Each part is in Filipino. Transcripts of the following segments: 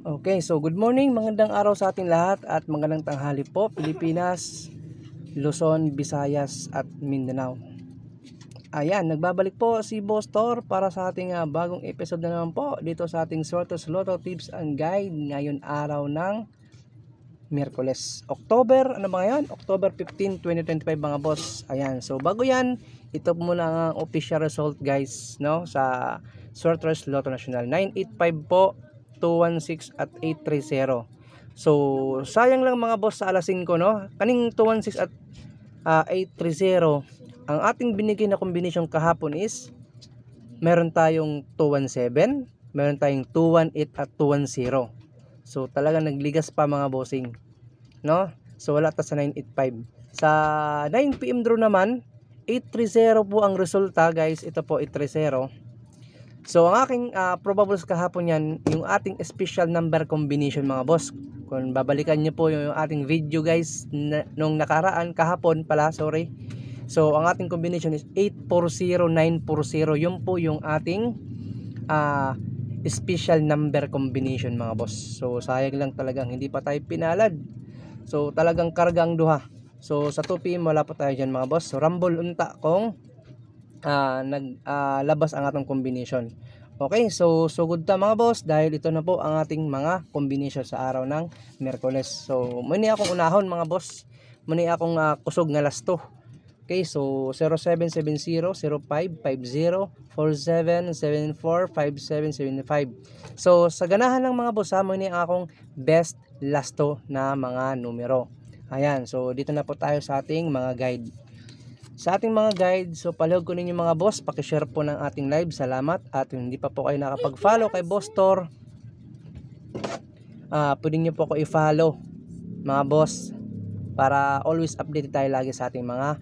Okay, so good morning, magandang araw sa ating lahat at magandang tanghali po, Pilipinas, Luzon, Visayas at Mindanao. Ayan, nagbabalik po si Boss Tor para sa ating bagong episode na naman po dito sa ating Sortos Lotto Tips and Guide ngayon araw ng Miyerkules, October, ano ba ngayon? October 15, 2025 mga boss. Ayan, so bago yan, ito muna ang official result guys, no, sa Sortos Lotto National. 985 po, 216 at 830. So sayang lang mga boss sa alas 5, no, kaning 216 at 830. Ang ating binigay na combination kahapon is meron tayong 217, meron tayong 218 at 210. So talagang nagligas pa mga bossing, no? So wala ta sa 985. Sa 9 PM draw naman 830 po ang resulta guys. Ito po 830. So ang aking probables kahapon yan, yung ating special number combination mga boss. Kung babalikan nyo po yung ating video guys nung nakaraan, kahapon pala, sorry. So ang ating combination is 840940. Yun po yung ating special number combination mga boss. So sayang lang talagang hindi pa tayo pinalad. So talagang kargang duha. So sa 2 PM wala pa tayo dyan mga boss. So rumble unta kung naglabas ang atong combination. Okay, so good ta mga boss, dahil ito na po ang ating mga combination sa araw ng Miyerkules. So muni akong unahon mga boss, muni akong kusog nga lasto. Okay, so 0770 0550 4774 5775. So sa ganahan ng mga boss, muni akong best lasto na mga numero. Ayan, so dito na po tayo sa ating mga guide. Sa ating mga guide, so palihog ko ninyo mga boss, pakishare po ng ating live, salamat. At hindi pa po kayo nakapag-follow kay Boss Tor, pwede nyo po ako i-follow mga boss, para always update tayo lagi sa ating mga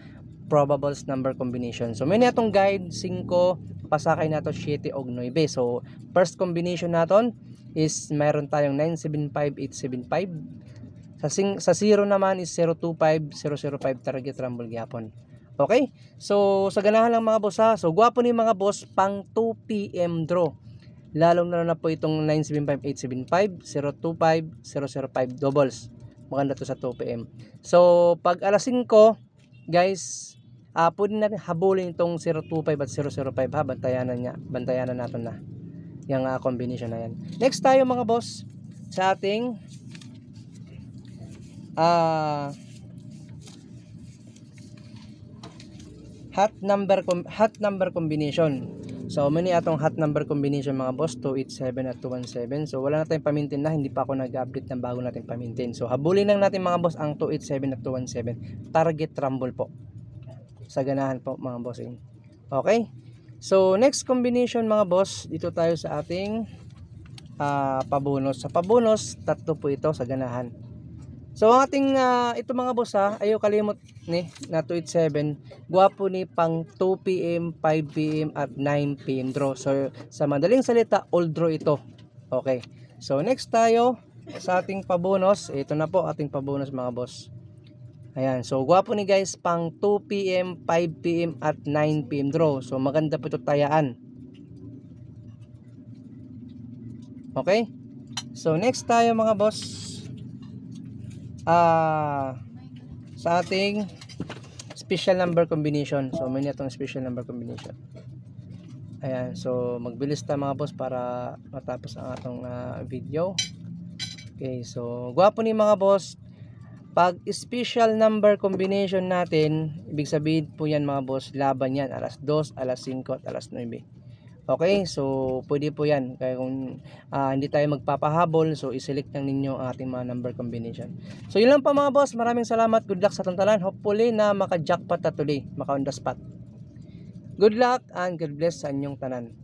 probables number combination. So may natong guide 5, pasakay nato 7 og 9. So first combination naton is mayroon tayong 975 875. Sa 0 naman is 025 005 target rumble gyapon. Okay, so sa ganahan lang mga boss So gwapo ni mga boss pang 2 PM draw. Lalong na po itong 975 875 025 005 doubles. Maganda to sa 2 PM. So pag alas 5 guys, pwede natin habulin itong 025 at 005 ha. Bantayanan natin na yung combination na yan. Next tayo mga boss sa ating hot number combination. So many atong hot number combination mga boss, 287 at 217. So wala na tayong pamintin na, hindi pa ako nag-update ng bago natin pamintin. So habulin lang natin mga boss ang 287 at 217. Target rumble po. Sa ganahan po mga bossing. Okay? So next combination mga boss, dito tayo sa ating pabonus. Sa pabonus, tatlo po ito sa ganahan. So ang ating ito mga boss ayaw kalimot ni na 287. Gwapo ni pang 2 PM, 5 PM at 9 PM draw. So sa madaling salita, all draw ito. Okay. So next tayo sa ating pabonus. Ito na po ating pabonus mga boss. Ayan. So gwapo ni guys pang 2 PM, 5 PM at 9 PM draw. So maganda po ito tayaan. Okay? So next tayo mga boss, sa ating special number combination. So may itong special number combination. Ayan, so magbilis tayo mga boss para matapos ang atong video. Okay, so gwapo ni mga boss, pag special number combination natin, ibig sabihin po yan mga boss, laban yan alas 2, alas 5 at alas 9. Okay, so pwede po yan. Kaya kung hindi tayo magpapahabol, so iselect lang ninyo ang ating mga number combination. So yun lang pa mga boss, maraming salamat. Good luck sa tantalan. Hopefully na maka-jackpot na today, maka-on the spot. Good luck and God bless sa inyong tanan.